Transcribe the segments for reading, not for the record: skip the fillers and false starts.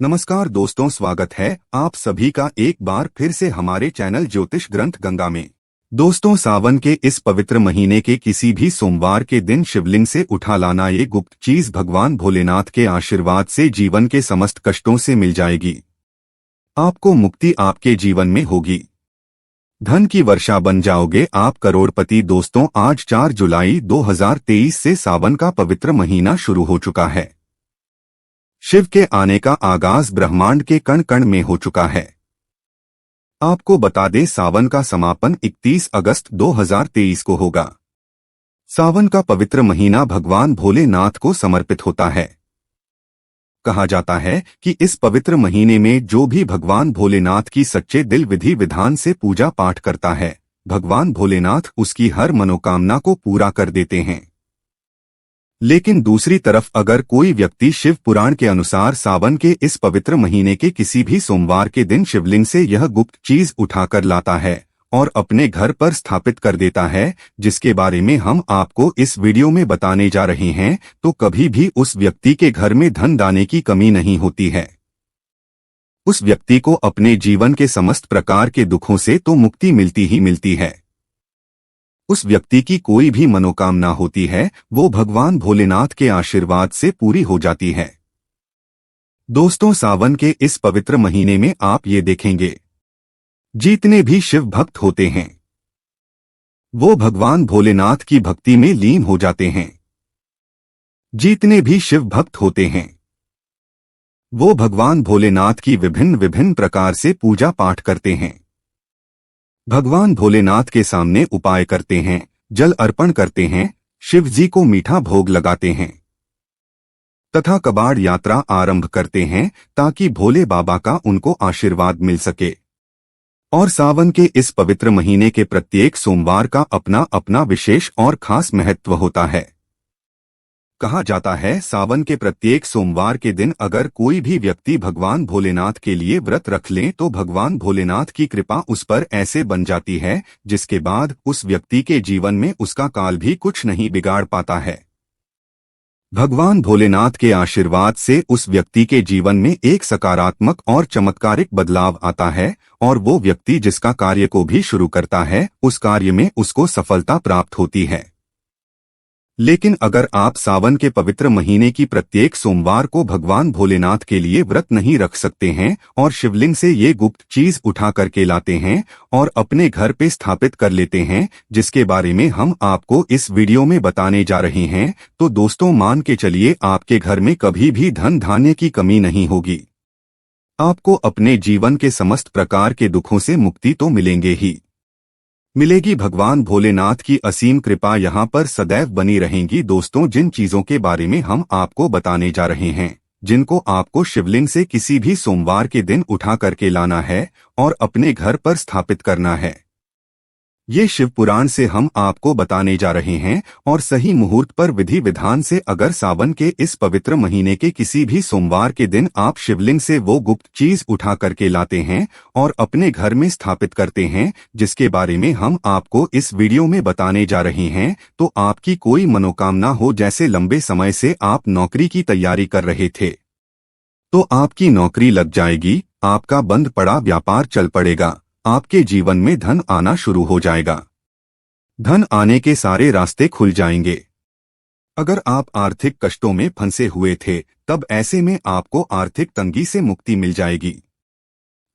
नमस्कार दोस्तों, स्वागत है आप सभी का एक बार फिर से हमारे चैनल ज्योतिष ग्रंथ गंगा में। दोस्तों, सावन के इस पवित्र महीने के किसी भी सोमवार के दिन शिवलिंग से उठा लाना ये गुप्त चीज भगवान भोलेनाथ के आशीर्वाद से जीवन के समस्त कष्टों से मिल जाएगी। आपको मुक्ति आपके जीवन में होगी, धन की वर्षा बन जाओगे आप करोड़पति। दोस्तों, आज 4 जुलाई 2023 से सावन का पवित्र महीना शुरू हो चुका है। शिव के आने का आगाज ब्रह्मांड के कण कण में हो चुका है। आपको बता दें, सावन का समापन 31 अगस्त 2023 को होगा। सावन का पवित्र महीना भगवान भोलेनाथ को समर्पित होता है। कहा जाता है कि इस पवित्र महीने में जो भी भगवान भोलेनाथ की सच्चे दिल विधि विधान से पूजा पाठ करता है, भगवान भोलेनाथ उसकी हर मनोकामना को पूरा कर देते हैं। लेकिन दूसरी तरफ अगर कोई व्यक्ति शिव पुराण के अनुसार सावन के इस पवित्र महीने के किसी भी सोमवार के दिन शिवलिंग से यह गुप्त चीज उठाकर लाता है और अपने घर पर स्थापित कर देता है, जिसके बारे में हम आपको इस वीडियो में बताने जा रहे हैं, तो कभी भी उस व्यक्ति के घर में धन दाने की कमी नहीं होती है। उस व्यक्ति को अपने जीवन के समस्त प्रकार के दुखों से तो मुक्ति मिलती ही मिलती है। उस व्यक्ति की कोई भी मनोकामना होती है वो भगवान भोलेनाथ के आशीर्वाद से पूरी हो जाती है। दोस्तों, सावन के इस पवित्र महीने में आप ये देखेंगे, जितने भी शिव भक्त होते हैं वो भगवान भोलेनाथ की भक्ति में लीन हो जाते हैं। जितने भी शिव भक्त होते हैं वो भगवान भोलेनाथ की विभिन्न विभिन्न प्रकार से पूजा पाठ करते हैं। भगवान भोलेनाथ के सामने उपाय करते हैं, जल अर्पण करते हैं, शिव जी को मीठा भोग लगाते हैं तथा कबाड़ यात्रा आरंभ करते हैं ताकि भोले बाबा का उनको आशीर्वाद मिल सके। और सावन के इस पवित्र महीने के प्रत्येक सोमवार का अपना अपना विशेष और खास महत्व होता है। कहा जाता है, सावन के प्रत्येक सोमवार के दिन अगर कोई भी व्यक्ति भगवान भोलेनाथ के लिए व्रत रख लें तो भगवान भोलेनाथ की कृपा उस पर ऐसे बन जाती है जिसके बाद उस व्यक्ति के जीवन में उसका काल भी कुछ नहीं बिगाड़ पाता है। भगवान भोलेनाथ के आशीर्वाद से उस व्यक्ति के जीवन में एक सकारात्मक और चमत्कारिक बदलाव आता है और वो व्यक्ति जिसका कार्य को भी शुरू करता है उस कार्य में उसको सफलता प्राप्त होती है। लेकिन अगर आप सावन के पवित्र महीने की प्रत्येक सोमवार को भगवान भोलेनाथ के लिए व्रत नहीं रख सकते हैं और शिवलिंग से ये गुप्त चीज उठा करके लाते हैं और अपने घर पे स्थापित कर लेते हैं, जिसके बारे में हम आपको इस वीडियो में बताने जा रहे हैं, तो दोस्तों मान के चलिए आपके घर में कभी भी धन धान्य की कमी नहीं होगी। आपको अपने जीवन के समस्त प्रकार के दुखों से मुक्ति तो मिलेंगे ही मिलेगी। भगवान भोलेनाथ की असीम कृपा यहाँ पर सदैव बनी रहेगी। दोस्तों, जिन चीजों के बारे में हम आपको बताने जा रहे हैं, जिनको आपको शिवलिंग से किसी भी सोमवार के दिन उठा करके लाना है और अपने घर पर स्थापित करना है, ये शिव पुराण से हम आपको बताने जा रहे हैं। और सही मुहूर्त पर विधि विधान से अगर सावन के इस पवित्र महीने के किसी भी सोमवार के दिन आप शिवलिंग से वो गुप्त चीज उठा करके लाते हैं और अपने घर में स्थापित करते हैं, जिसके बारे में हम आपको इस वीडियो में बताने जा रहे हैं, तो आपकी कोई मनोकामना हो, जैसे लंबे समय से आप नौकरी की तैयारी कर रहे थे तो आपकी नौकरी लग जाएगी, आपका बंद पड़ा व्यापार चल पड़ेगा, आपके जीवन में धन आना शुरू हो जाएगा, धन आने के सारे रास्ते खुल जाएंगे। अगर आप आर्थिक कष्टों में फंसे हुए थे तब ऐसे में आपको आर्थिक तंगी से मुक्ति मिल जाएगी।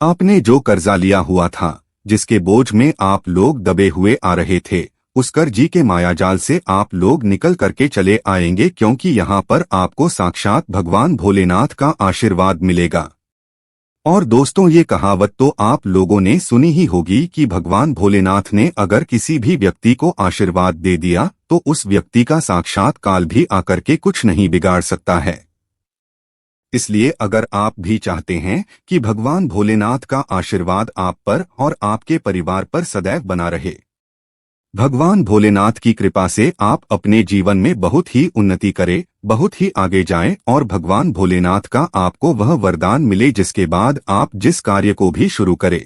आपने जो कर्जा लिया हुआ था, जिसके बोझ में आप लोग दबे हुए आ रहे थे, उस कर्जी के मायाजाल से आप लोग निकल करके चले आएंगे, क्योंकि यहाँ पर आपको साक्षात भगवान भोलेनाथ का आशीर्वाद मिलेगा। और दोस्तों, ये कहावत तो आप लोगों ने सुनी ही होगी कि भगवान भोलेनाथ ने अगर किसी भी व्यक्ति को आशीर्वाद दे दिया तो उस व्यक्ति का साक्षात काल भी आकर के कुछ नहीं बिगाड़ सकता है। इसलिए अगर आप भी चाहते हैं कि भगवान भोलेनाथ का आशीर्वाद आप पर और आपके परिवार पर सदैव बना रहे, भगवान भोलेनाथ की कृपा से आप अपने जीवन में बहुत ही उन्नति करें, बहुत ही आगे जाएं और भगवान भोलेनाथ का आपको वह वरदान मिले जिसके बाद आप जिस कार्य को भी शुरू करें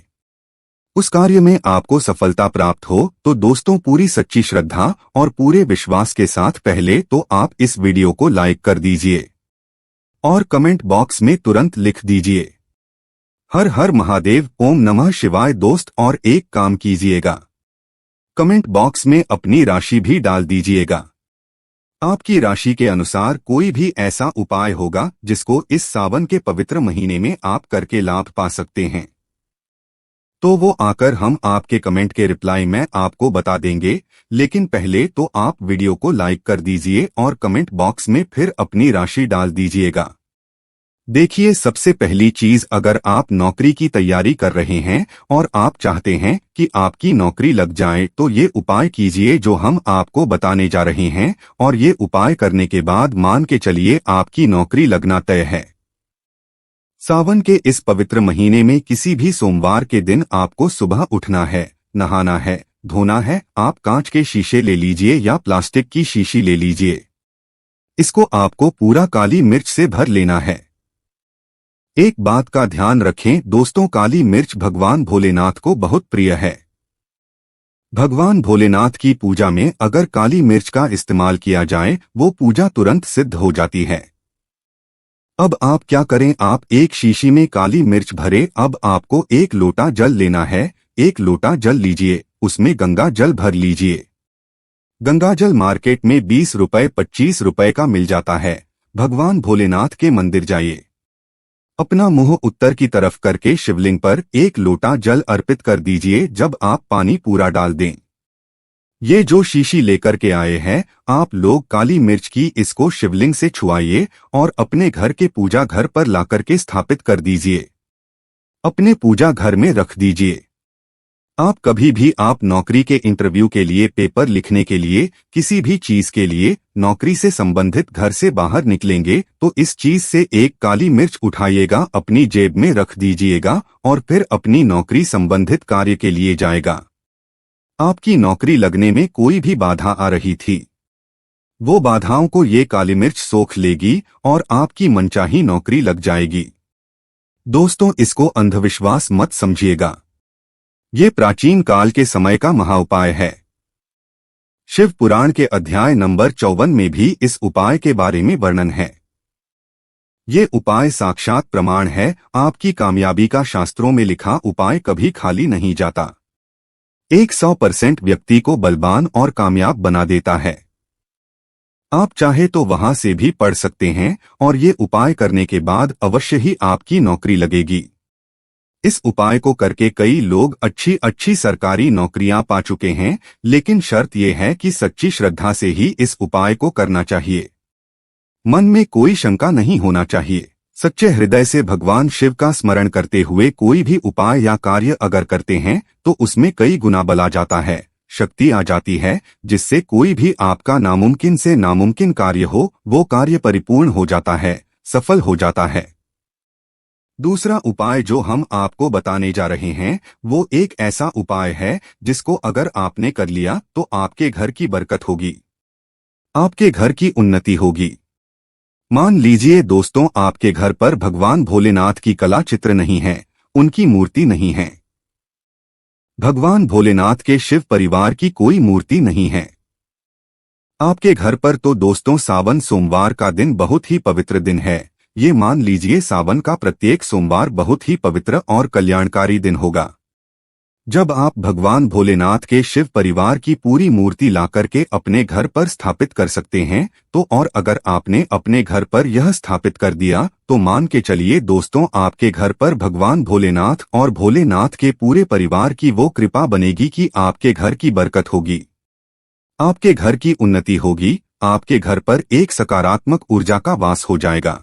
उस कार्य में आपको सफलता प्राप्त हो, तो दोस्तों पूरी सच्ची श्रद्धा और पूरे विश्वास के साथ पहले तो आप इस वीडियो को लाइक कर दीजिए और कमेंट बॉक्स में तुरंत लिख दीजिए हर हर महादेव, ओम नमः शिवाय दोस्त। और एक काम कीजिएगा, कमेंट बॉक्स में अपनी राशि भी डाल दीजिएगा। आपकी राशि के अनुसार कोई भी ऐसा उपाय होगा जिसको इस सावन के पवित्र महीने में आप करके लाभ पा सकते हैं, तो वो आकर हम आपके कमेंट के रिप्लाई में आपको बता देंगे। लेकिन पहले तो आप वीडियो को लाइक कर दीजिए और कमेंट बॉक्स में फिर अपनी राशि डाल दीजिएगा। देखिए, सबसे पहली चीज, अगर आप नौकरी की तैयारी कर रहे हैं और आप चाहते हैं कि आपकी नौकरी लग जाए, तो ये उपाय कीजिए जो हम आपको बताने जा रहे हैं, और ये उपाय करने के बाद मान के चलिए आपकी नौकरी लगना तय है। सावन के इस पवित्र महीने में किसी भी सोमवार के दिन आपको सुबह उठना है, नहाना है, धोना है। आप कांच के शीशे ले लीजिए या प्लास्टिक की शीशी ले लीजिए। इसको आपको पूरा काली मिर्च से भर लेना है। एक बात का ध्यान रखें दोस्तों, काली मिर्च भगवान भोलेनाथ को बहुत प्रिय है। भगवान भोलेनाथ की पूजा में अगर काली मिर्च का इस्तेमाल किया जाए, वो पूजा तुरंत सिद्ध हो जाती है। अब आप क्या करें, आप एक शीशी में काली मिर्च भरे। अब आपको एक लोटा जल लेना है। एक लोटा जल लीजिए, उसमें गंगा जल भर लीजिए। गंगा जल मार्केट में 20 रुपए 25 रुपए का मिल जाता है। भगवान भोलेनाथ के मंदिर जाइए, अपना मुंह उत्तर की तरफ करके शिवलिंग पर एक लोटा जल अर्पित कर दीजिए। जब आप पानी पूरा डाल दें, ये जो शीशी लेकर के आए हैं आप लोग काली मिर्च की, इसको शिवलिंग से छुआइए और अपने घर के पूजा घर पर लाकर के स्थापित कर दीजिए। अपने पूजा घर में रख दीजिए। आप कभी भी आप नौकरी के इंटरव्यू के लिए, पेपर लिखने के लिए, किसी भी चीज के लिए नौकरी से संबंधित घर से बाहर निकलेंगे तो इस चीज से एक काली मिर्च उठाइएगा, अपनी जेब में रख दीजिएगा और फिर अपनी नौकरी संबंधित कार्य के लिए जाएगा। आपकी नौकरी लगने में कोई भी बाधा आ रही थी, वो बाधाओं को ये काली मिर्च सोख लेगी और आपकी मनचाही नौकरी लग जाएगी। दोस्तों, इसको अंधविश्वास मत समझिएगा, ये प्राचीन काल के समय का महाउपाय है। शिव पुराण के अध्याय नंबर 54 में भी इस उपाय के बारे में वर्णन है। ये उपाय साक्षात प्रमाण है। आपकी कामयाबी का शास्त्रों में लिखा उपाय कभी खाली नहीं जाता। 100% व्यक्ति को बलवान और कामयाब बना देता है। आप चाहे तो वहां से भी पढ़ सकते हैं और ये उपाय करने के बाद अवश्य ही आपकी नौकरी लगेगी। इस उपाय को करके कई लोग अच्छी अच्छी सरकारी नौकरियां पा चुके हैं, लेकिन शर्त यह है कि सच्ची श्रद्धा से ही इस उपाय को करना चाहिए। मन में कोई शंका नहीं होना चाहिए। सच्चे हृदय से भगवान शिव का स्मरण करते हुए कोई भी उपाय या कार्य अगर करते हैं तो उसमें कई गुना बल आ जाता है, शक्ति आ जाती है, जिससे कोई भी आपका नामुमकिन से नामुमकिन कार्य हो वो कार्य परिपूर्ण हो जाता है, सफल हो जाता है। दूसरा उपाय जो हम आपको बताने जा रहे हैं वो एक ऐसा उपाय है जिसको अगर आपने कर लिया तो आपके घर की बरकत होगी, आपके घर की उन्नति होगी। मान लीजिए दोस्तों, आपके घर पर भगवान भोलेनाथ की कला चित्र नहीं है, उनकी मूर्ति नहीं है। भगवान भोलेनाथ के शिव परिवार की कोई मूर्ति नहीं है आपके घर पर, तो दोस्तों सावन सोमवार का दिन बहुत ही पवित्र दिन है। ये मान लीजिए सावन का प्रत्येक सोमवार बहुत ही पवित्र और कल्याणकारी दिन होगा, जब आप भगवान भोलेनाथ के शिव परिवार की पूरी मूर्ति लाकर के अपने घर पर स्थापित कर सकते हैं। तो और अगर आपने अपने घर पर यह स्थापित कर दिया तो मान के चलिए दोस्तों, आपके घर पर भगवान भोलेनाथ और भोलेनाथ के पूरे परिवार की वो कृपा बनेगी कि आपके घर की बरकत होगी, आपके घर की उन्नति होगी, आपके घर पर एक सकारात्मक ऊर्जा का वास हो जाएगा।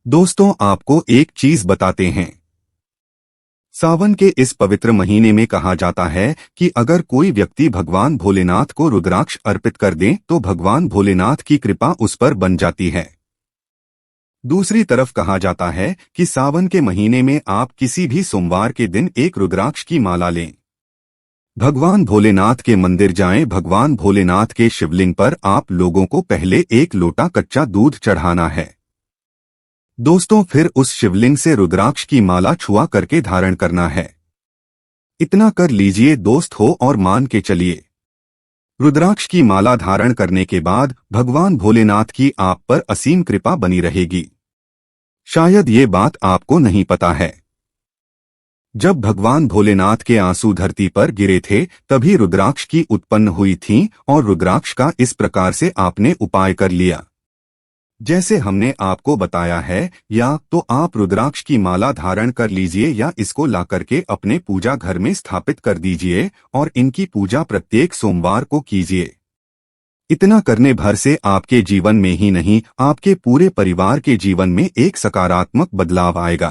दोस्तों, आपको एक चीज बताते हैं, सावन के इस पवित्र महीने में कहा जाता है कि अगर कोई व्यक्ति भगवान भोलेनाथ को रुद्राक्ष अर्पित कर दे तो भगवान भोलेनाथ की कृपा उस पर बन जाती है। दूसरी तरफ कहा जाता है कि सावन के महीने में आप किसी भी सोमवार के दिन एक रुद्राक्ष की माला लें, भगवान भोलेनाथ के मंदिर जाएं, भगवान भोलेनाथ के शिवलिंग पर आप लोगों को पहले एक लोटा कच्चा दूध चढ़ाना है। दोस्तों, फिर उस शिवलिंग से रुद्राक्ष की माला छुआ करके धारण करना है। इतना कर लीजिए दोस्त हो और मान के चलिए, रुद्राक्ष की माला धारण करने के बाद भगवान भोलेनाथ की आप पर असीम कृपा बनी रहेगी। शायद ये बात आपको नहीं पता है। जब भगवान भोलेनाथ के आंसू धरती पर गिरे थे तभी रुद्राक्ष की उत्पन्न हुई थीं और रुद्राक्ष का इस प्रकार से आपने उपाय कर लिया जैसे हमने आपको बताया है, या तो आप रुद्राक्ष की माला धारण कर लीजिए या इसको ला करके अपने पूजा घर में स्थापित कर दीजिए और इनकी पूजा प्रत्येक सोमवार को कीजिए। इतना करने भर से आपके जीवन में ही नहीं, आपके पूरे परिवार के जीवन में एक सकारात्मक बदलाव आएगा।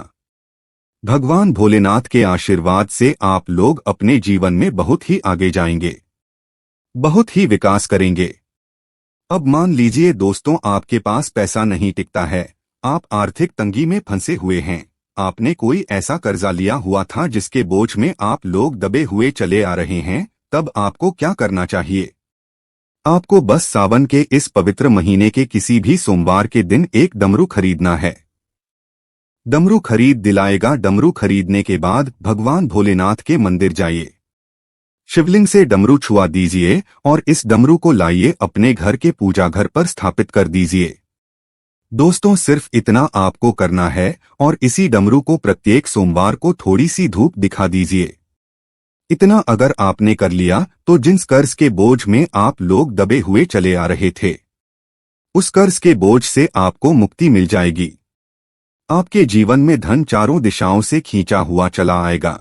भगवान भोलेनाथ के आशीर्वाद से आप लोग अपने जीवन में बहुत ही आगे जाएंगे, बहुत ही विकास करेंगे। अब मान लीजिए दोस्तों, आपके पास पैसा नहीं टिकता है, आप आर्थिक तंगी में फंसे हुए हैं, आपने कोई ऐसा कर्जा लिया हुआ था जिसके बोझ में आप लोग दबे हुए चले आ रहे हैं, तब आपको क्या करना चाहिए? आपको बस सावन के इस पवित्र महीने के किसी भी सोमवार के दिन एक डमरू खरीदना है। डमरू खरीद दिलाएगा। डमरू खरीदने के बाद भगवान भोलेनाथ के मंदिर जाइए, शिवलिंग से डमरू छुआ दीजिए और इस डमरू को लाइए अपने घर के पूजा घर पर स्थापित कर दीजिए। दोस्तों, सिर्फ इतना आपको करना है और इसी डमरू को प्रत्येक सोमवार को थोड़ी सी धूप दिखा दीजिए। इतना अगर आपने कर लिया तो जिस कर्ज के बोझ में आप लोग दबे हुए चले आ रहे थे, उस कर्ज के बोझ से आपको मुक्ति मिल जाएगी। आपके जीवन में धन चारों दिशाओं से खींचा हुआ चला आएगा।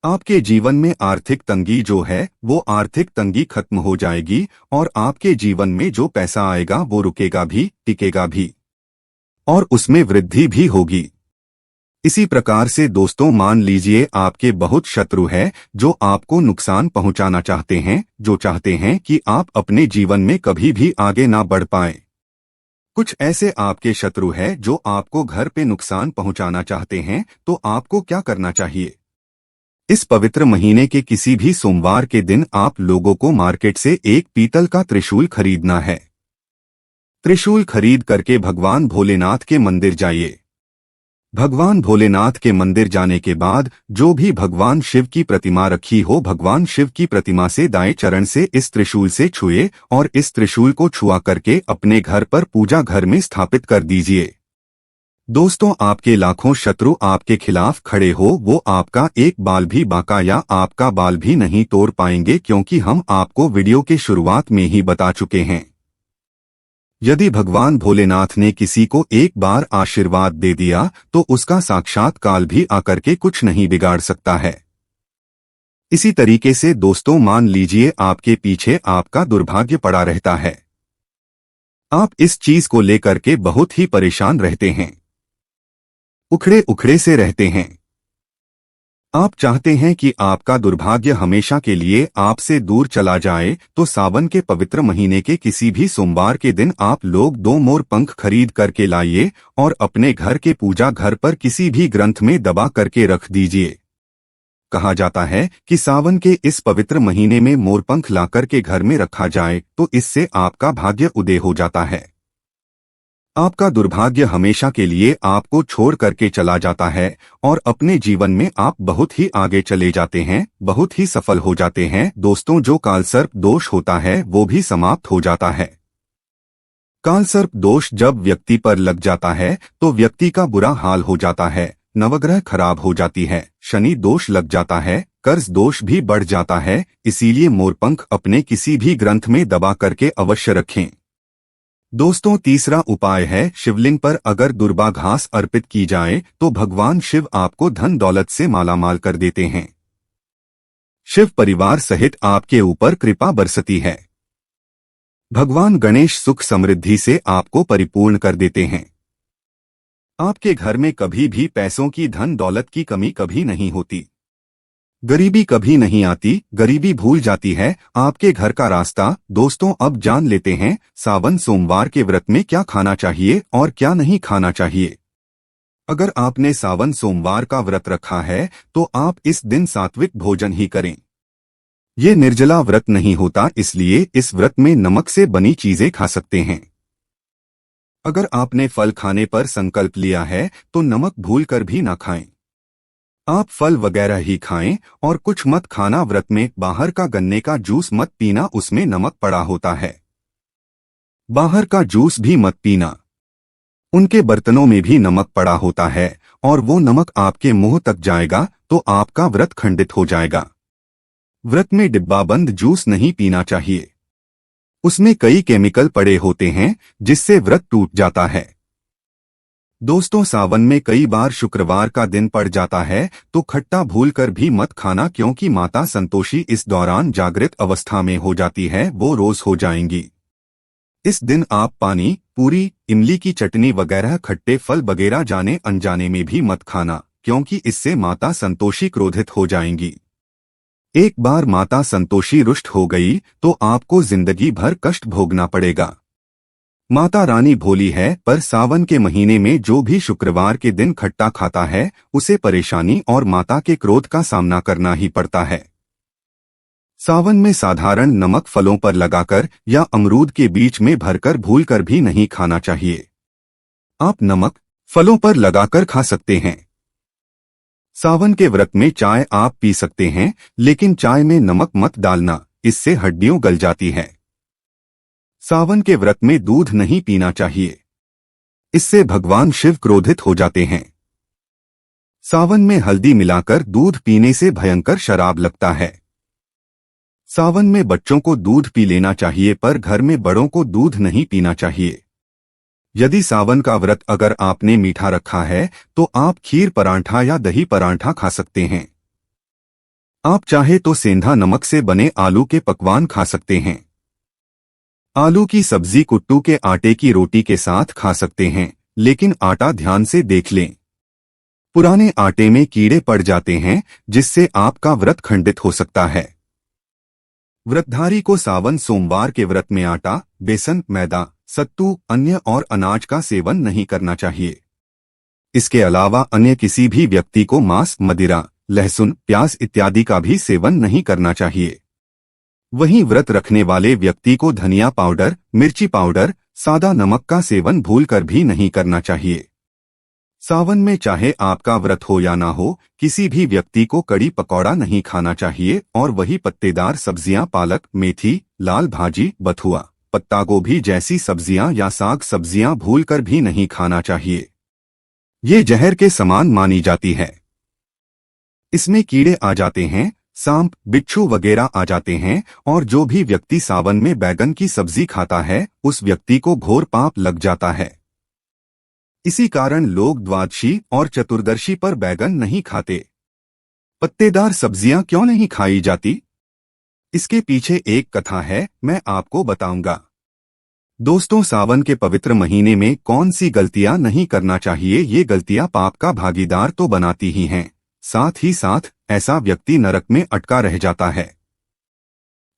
आपके जीवन में आर्थिक तंगी जो है वो आर्थिक तंगी खत्म हो जाएगी और आपके जीवन में जो पैसा आएगा वो रुकेगा भी, टिकेगा भी और उसमें वृद्धि भी होगी। इसी प्रकार से दोस्तों, मान लीजिए आपके बहुत शत्रु है जो आपको नुकसान पहुंचाना चाहते हैं, जो चाहते हैं कि आप अपने जीवन में कभी भी आगे ना बढ़ पाएं। कुछ ऐसे आपके शत्रु है जो आपको घर पे नुकसान पहुंचाना चाहते हैं, तो आपको क्या करना चाहिए? इस पवित्र महीने के किसी भी सोमवार के दिन आप लोगों को मार्केट से एक पीतल का त्रिशूल खरीदना है। त्रिशूल खरीद करके भगवान भोलेनाथ के मंदिर जाइए। भगवान भोलेनाथ के मंदिर जाने के बाद जो भी भगवान शिव की प्रतिमा रखी हो, भगवान शिव की प्रतिमा से दाएं चरण से इस त्रिशूल से छुए और इस त्रिशूल को छुआ करके अपने घर पर पूजा घर में स्थापित कर दीजिए। दोस्तों, आपके लाखों शत्रु आपके खिलाफ खड़े हो, वो आपका एक बाल भी बांका या आपका बाल भी नहीं तोड़ पाएंगे, क्योंकि हम आपको वीडियो के शुरुआत में ही बता चुके हैं। यदि भगवान भोलेनाथ ने किसी को एक बार आशीर्वाद दे दिया तो उसका साक्षात काल भी आकर के कुछ नहीं बिगाड़ सकता है। इसी तरीके से दोस्तों, मान लीजिए आपके पीछे आपका दुर्भाग्य पड़ा रहता है, आप इस चीज को लेकर के बहुत ही परेशान रहते हैं, उखड़े उखड़े से रहते हैं। आप चाहते हैं कि आपका दुर्भाग्य हमेशा के लिए आपसे दूर चला जाए, तो सावन के पवित्र महीने के किसी भी सोमवार के दिन आप लोग 2 मोर पंख खरीद करके लाइए और अपने घर के पूजा घर पर किसी भी ग्रंथ में दबा करके रख दीजिए। कहा जाता है कि सावन के इस पवित्र महीने में मोरपंख लाकर के घर में रखा जाए तो इससे आपका भाग्य उदय हो जाता है। आपका दुर्भाग्य हमेशा के लिए आपको छोड़ करके चला जाता है और अपने जीवन में आप बहुत ही आगे चले जाते हैं, बहुत ही सफल हो जाते हैं। दोस्तों, जो कालसर्प दोष होता है वो भी समाप्त हो जाता है। कालसर्प दोष जब व्यक्ति पर लग जाता है तो व्यक्ति का बुरा हाल हो जाता है, नवग्रह खराब हो जाती है, शनि दोष लग जाता है, कर्ज दोष भी बढ़ जाता है। इसीलिए मोरपंख अपने किसी भी ग्रंथ में दबा करके अवश्य रखें। दोस्तों, तीसरा उपाय है, शिवलिंग पर अगर दुर्बा घास अर्पित की जाए तो भगवान शिव आपको धन दौलत से मालामाल कर देते हैं। शिव परिवार सहित आपके ऊपर कृपा बरसती है। भगवान गणेश सुख समृद्धि से आपको परिपूर्ण कर देते हैं। आपके घर में कभी भी पैसों की, धन दौलत की कमी कभी नहीं होती, गरीबी कभी नहीं आती, गरीबी भूल जाती है आपके घर का रास्ता। दोस्तों, अब जान लेते हैं सावन सोमवार के व्रत में क्या खाना चाहिए और क्या नहीं खाना चाहिए। अगर आपने सावन सोमवार का व्रत रखा है तो आप इस दिन सात्विक भोजन ही करें। ये निर्जला व्रत नहीं होता, इसलिए इस व्रत में नमक से बनी चीजें खा सकते हैं। अगर आपने फल खाने पर संकल्प लिया है तो नमक भूलकर भी ना खाएं। आप फल वगैरह ही खाएं और कुछ मत खाना। व्रत में बाहर का गन्ने का जूस मत पीना, उसमें नमक पड़ा होता है। बाहर का जूस भी मत पीना। उनके बर्तनों में भी नमक पड़ा होता है और वो नमक आपके मुंह तक जाएगा तो आपका व्रत खंडित हो जाएगा। व्रत में डिब्बाबंद जूस नहीं पीना चाहिए। उसमें कई केमिकल पड़े होते हैं जिससे व्रत टूट जाता है। दोस्तों, सावन में कई बार शुक्रवार का दिन पड़ जाता है तो खट्टा भूलकर भी मत खाना, क्योंकि माता संतोषी इस दौरान जागृत अवस्था में हो जाती है, वो रोज हो जाएंगी। इस दिन आप पानी, पूरी, इमली की चटनी वगैरह खट्टे फल वगैरह जाने अनजाने में भी मत खाना, क्योंकि इससे माता संतोषी क्रोधित हो जाएंगी। एक बार माता संतोषी रुष्ट हो गई तो आपको जिंदगी भर कष्ट भोगना पड़ेगा। माता रानी भोली है, पर सावन के महीने में जो भी शुक्रवार के दिन खट्टा खाता है उसे परेशानी और माता के क्रोध का सामना करना ही पड़ता है। सावन में साधारण नमक फलों पर लगाकर या अमरूद के बीच में भरकर भूलकर भी नहीं खाना चाहिए। आप नमक फलों पर लगाकर खा सकते हैं। सावन के व्रत में चाय आप पी सकते हैं, लेकिन चाय में नमक मत डालना, इससे हड्डियां गल जाती है। सावन के व्रत में दूध नहीं पीना चाहिए, इससे भगवान शिव क्रोधित हो जाते हैं। सावन में हल्दी मिलाकर दूध पीने से भयंकर शराब लगता है। सावन में बच्चों को दूध पी लेना चाहिए, पर घर में बड़ों को दूध नहीं पीना चाहिए। यदि सावन का व्रत अगर आपने मीठा रखा है तो आप खीर परांठा या दही परांठा खा सकते हैं। आप चाहे तो सेंधा नमक से बने आलू के पकवान खा सकते हैं। आलू की सब्जी कुट्टू के आटे की रोटी के साथ खा सकते हैं, लेकिन आटा ध्यान से देख लें। पुराने आटे में कीड़े पड़ जाते हैं जिससे आपका व्रत खंडित हो सकता है। व्रतधारी को सावन सोमवार के व्रत में आटा, बेसन, मैदा, सत्तू, अन्य और अनाज का सेवन नहीं करना चाहिए। इसके अलावा अन्य किसी भी व्यक्ति को मांस, मदिरा, लहसुन, प्याज इत्यादि का भी सेवन नहीं करना चाहिए। वहीं व्रत रखने वाले व्यक्ति को धनिया पाउडर, मिर्ची पाउडर, सादा नमक का सेवन भूलकर भी नहीं करना चाहिए। सावन में चाहे आपका व्रत हो या ना हो, किसी भी व्यक्ति को कड़ी पकौड़ा नहीं खाना चाहिए, और वही पत्तेदार सब्जियां पालक, मेथी, लाल भाजी, बथुआ, पत्ता गोभी जैसी सब्जियां या साग सब्जियां भूलकर भी नहीं खाना चाहिए। ये जहर के समान मानी जाती है। इसमें कीड़े आ जाते हैं, सांप, बिच्छू वगैरह आ जाते हैं, और जो भी व्यक्ति सावन में बैगन की सब्जी खाता है उस व्यक्ति को घोर पाप लग जाता है। इसी कारण लोग द्वादशी और चतुर्दशी पर बैगन नहीं खाते। पत्तेदार सब्जियां क्यों नहीं खाई जाती? इसके पीछे एक कथा है, मैं आपको बताऊंगा। दोस्तों, सावन के पवित्र महीने में कौन सी गलतियां नहीं करना चाहिए? ये गलतियां पाप का भागीदार तो बनाती ही हैं, साथ ही साथ ऐसा व्यक्ति नरक में अटका रह जाता है।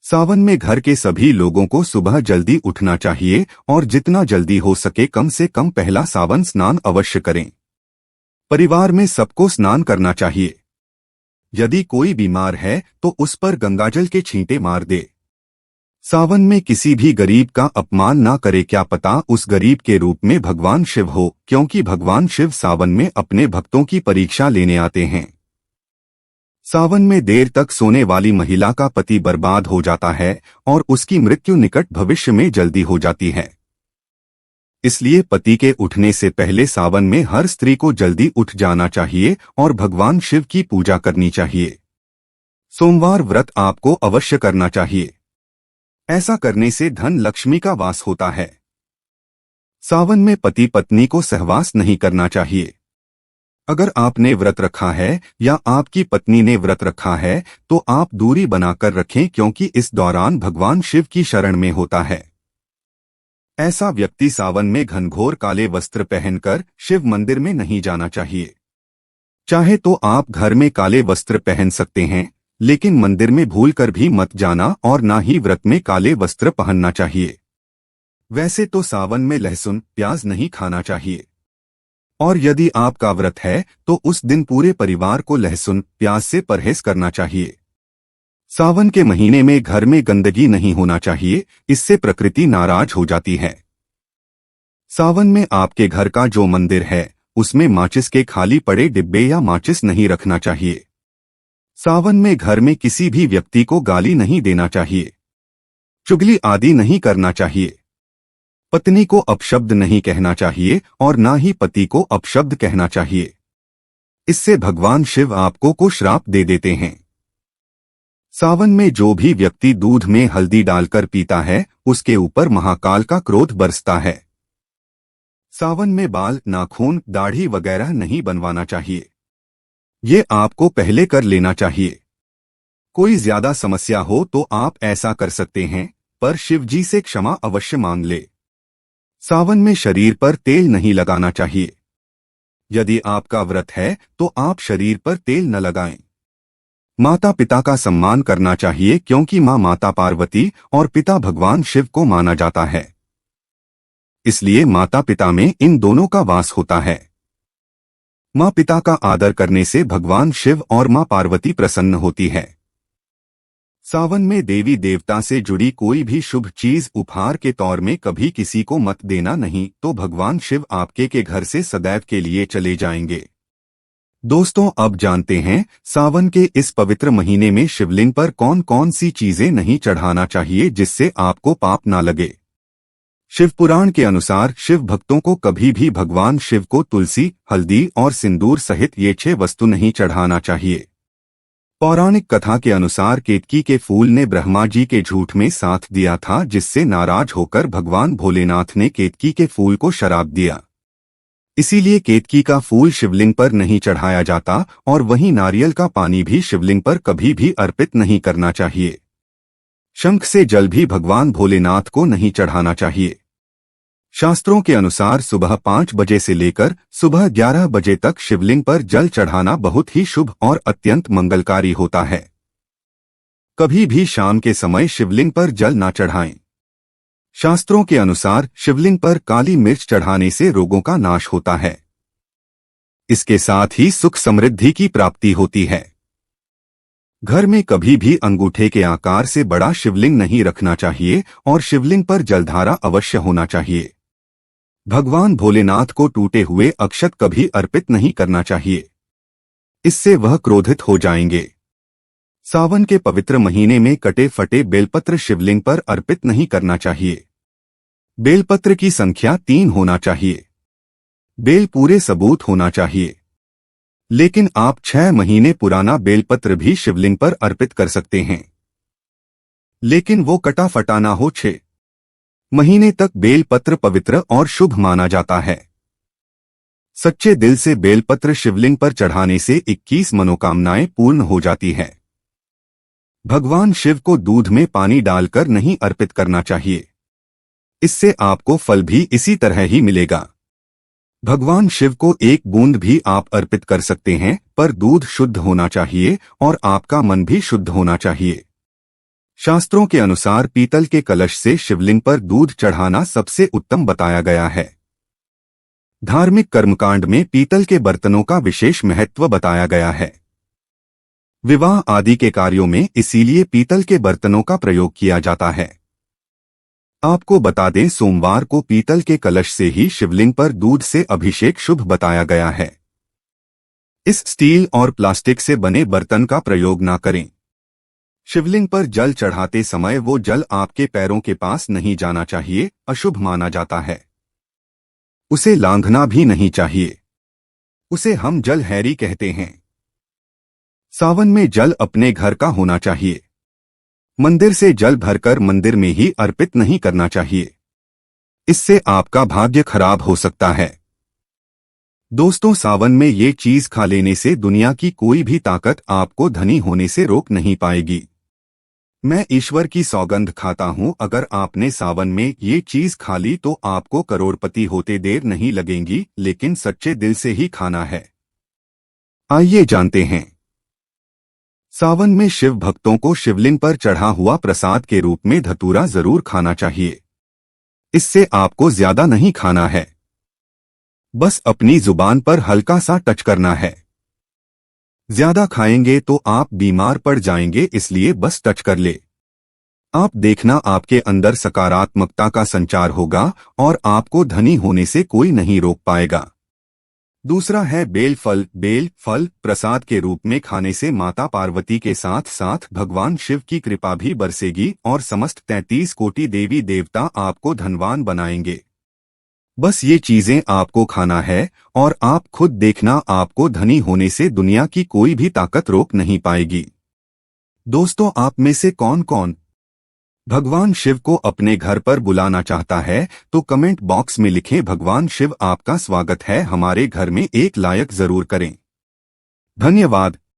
सावन में घर के सभी लोगों को सुबह जल्दी उठना चाहिए और जितना जल्दी हो सके कम से कम पहला सावन स्नान अवश्य करें। परिवार में सबको स्नान करना चाहिए। यदि कोई बीमार है तो उस पर गंगाजल के छींटे मार दे। सावन में किसी भी गरीब का अपमान ना करे, क्या पता उस गरीब के रूप में भगवान शिव हो, क्योंकि भगवान शिव सावन में अपने भक्तों की परीक्षा लेने आते हैं। सावन में देर तक सोने वाली महिला का पति बर्बाद हो जाता है और उसकी मृत्यु निकट भविष्य में जल्दी हो जाती है। इसलिए पति के उठने से पहले सावन में हर स्त्री को जल्दी उठ जाना चाहिए और भगवान शिव की पूजा करनी चाहिए। सोमवार व्रत आपको अवश्य करना चाहिए। ऐसा करने से धन लक्ष्मी का वास होता है। सावन में पति पत्नी को सहवास नहीं करना चाहिए। अगर आपने व्रत रखा है या आपकी पत्नी ने व्रत रखा है तो आप दूरी बनाकर रखें, क्योंकि इस दौरान भगवान शिव की शरण में होता है। ऐसा व्यक्ति सावन में घनघोर काले वस्त्र पहनकर शिव मंदिर में नहीं जाना चाहिए। चाहे तो आप घर में काले वस्त्र पहन सकते हैं, लेकिन मंदिर में भूलकर भी मत जाना और ना ही व्रत में काले वस्त्र पहनना चाहिए। वैसे तो सावन में लहसुन, प्याज नहीं खाना चाहिए, और यदि आपका व्रत है तो उस दिन पूरे परिवार को लहसुन, प्याज से परहेज करना चाहिए। सावन के महीने में घर में गंदगी नहीं होना चाहिए, इससे प्रकृति नाराज हो जाती है। सावन में आपके घर का जो मंदिर है उसमें माचिस के खाली पड़े डिब्बे या माचिस नहीं रखना चाहिए। सावन में घर में किसी भी व्यक्ति को गाली नहीं देना चाहिए। चुगली आदि नहीं करना चाहिए। पत्नी को अपशब्द नहीं कहना चाहिए और ना ही पति को अपशब्द कहना चाहिए। इससे भगवान शिव आपको को श्राप दे देते हैं। सावन में जो भी व्यक्ति दूध में हल्दी डालकर पीता है उसके ऊपर महाकाल का क्रोध बरसता है। सावन में बाल, नाखून, दाढ़ी वगैरह नहीं बनवाना चाहिए। ये आपको पहले कर लेना चाहिए। कोई ज्यादा समस्या हो तो आप ऐसा कर सकते हैं, पर शिव जी से क्षमा अवश्य मांग ले। सावन में शरीर पर तेल नहीं लगाना चाहिए। यदि आपका व्रत है तो आप शरीर पर तेल न लगाएं। माता पिता का सम्मान करना चाहिए क्योंकि माँ माता पार्वती और पिता भगवान शिव को माना जाता है। इसलिए माता पिता में इन दोनों का वास होता है। माँ पिता का आदर करने से भगवान शिव और माँ पार्वती प्रसन्न होती है। सावन में देवी देवता से जुड़ी कोई भी शुभ चीज उपहार के तौर में कभी किसी को मत देना, नहीं तो भगवान शिव आपके के घर से सदैव के लिए चले जाएंगे। दोस्तों, अब जानते हैं सावन के इस पवित्र महीने में शिवलिंग पर कौन कौन सी चीजें नहीं चढ़ाना चाहिए जिससे आपको पाप ना लगे। शिव पुराण के अनुसार शिव भक्तों को कभी भी भगवान शिव को तुलसी, हल्दी और सिंदूर सहित ये 6 वस्तु नहीं चढ़ाना चाहिए। पौराणिक कथा के अनुसार केतकी के फूल ने ब्रह्मा जी के झूठ में साथ दिया था, जिससे नाराज होकर भगवान भोलेनाथ ने केतकी के फूल को श्राप दिया। इसीलिए केतकी का फूल शिवलिंग पर नहीं चढ़ाया जाता और वहीं नारियल का पानी भी शिवलिंग पर कभी भी अर्पित नहीं करना चाहिए। शंख से जल भी भगवान भोलेनाथ को नहीं चढ़ाना चाहिए। शास्त्रों के अनुसार सुबह 5 बजे से लेकर सुबह 11 बजे तक शिवलिंग पर जल चढ़ाना बहुत ही शुभ और अत्यंत मंगलकारी होता है। कभी भी शाम के समय शिवलिंग पर जल ना चढ़ाएं। शास्त्रों के अनुसार शिवलिंग पर काली मिर्च चढ़ाने से रोगों का नाश होता है। इसके साथ ही सुख समृद्धि की प्राप्ति होती है। घर में कभी भी अंगूठे के आकार से बड़ा शिवलिंग नहीं रखना चाहिए और शिवलिंग पर जलधारा अवश्य होना चाहिए। भगवान भोलेनाथ को टूटे हुए अक्षत कभी अर्पित नहीं करना चाहिए, इससे वह क्रोधित हो जाएंगे। सावन के पवित्र महीने में कटे फटे बेलपत्र शिवलिंग पर अर्पित नहीं करना चाहिए। बेलपत्र की संख्या 3 होना चाहिए। बेल पूरे सबूत होना चाहिए। लेकिन आप 6 महीने पुराना बेलपत्र भी शिवलिंग पर अर्पित कर सकते हैं, लेकिन वो कटा फटा ना हो। 6 महीने तक बेलपत्र पवित्र और शुभ माना जाता है। सच्चे दिल से बेलपत्र शिवलिंग पर चढ़ाने से 21 मनोकामनाएं पूर्ण हो जाती है। भगवान शिव को दूध में पानी डालकर नहीं अर्पित करना चाहिए, इससे आपको फल भी इसी तरह ही मिलेगा। भगवान शिव को 1 बूंद भी आप अर्पित कर सकते हैं, पर दूध शुद्ध होना चाहिए और आपका मन भी शुद्ध होना चाहिए। शास्त्रों के अनुसार पीतल के कलश से शिवलिंग पर दूध चढ़ाना सबसे उत्तम बताया गया है। धार्मिक कर्मकांड में पीतल के बर्तनों का विशेष महत्व बताया गया है। विवाह आदि के कार्यों में इसीलिए पीतल के बर्तनों का प्रयोग किया जाता है। आपको बता दें, सोमवार को पीतल के कलश से ही शिवलिंग पर दूध से अभिषेक शुभ बताया गया है। इस स्टील और प्लास्टिक से बने बर्तन का प्रयोग ना करें। शिवलिंग पर जल चढ़ाते समय वो जल आपके पैरों के पास नहीं जाना चाहिए, अशुभ माना जाता है। उसे लांघना भी नहीं चाहिए, उसे हम जल हैरी कहते हैं। सावन में जल अपने घर का होना चाहिए। मंदिर से जल भरकर मंदिर में ही अर्पित नहीं करना चाहिए, इससे आपका भाग्य खराब हो सकता है। दोस्तों, सावन में ये चीज खा लेने से दुनिया की कोई भी ताकत आपको धनी होने से रोक नहीं पाएगी। मैं ईश्वर की सौगंध खाता हूं, अगर आपने सावन में ये चीज खा ली तो आपको करोड़पति होते देर नहीं लगेंगी, लेकिन सच्चे दिल से ही खाना है। आइए जानते हैं। सावन में शिव भक्तों को शिवलिंग पर चढ़ा हुआ प्रसाद के रूप में धतूरा जरूर खाना चाहिए। इससे आपको ज्यादा नहीं खाना है, बस अपनी जुबान पर हल्का सा टच करना है। ज्यादा खाएंगे तो आप बीमार पड़ जाएंगे, इसलिए बस टच कर ले। आप देखना, आपके अंदर सकारात्मकता का संचार होगा और आपको धनी होने से कोई नहीं रोक पाएगा। दूसरा है बेल फल। बेल फल प्रसाद के रूप में खाने से माता पार्वती के साथ साथ भगवान शिव की कृपा भी बरसेगी और समस्त 33 कोटि देवी देवता आपको धनवान बनाएंगे। बस ये चीजें आपको खाना है और आप खुद देखना, आपको धनी होने से दुनिया की कोई भी ताकत रोक नहीं पाएगी। दोस्तों, आप में से कौन कौन भगवान शिव को अपने घर पर बुलाना चाहता है तो कमेंट बॉक्स में लिखें, भगवान शिव आपका स्वागत है हमारे घर में, एक लाइक जरूर करें। धन्यवाद।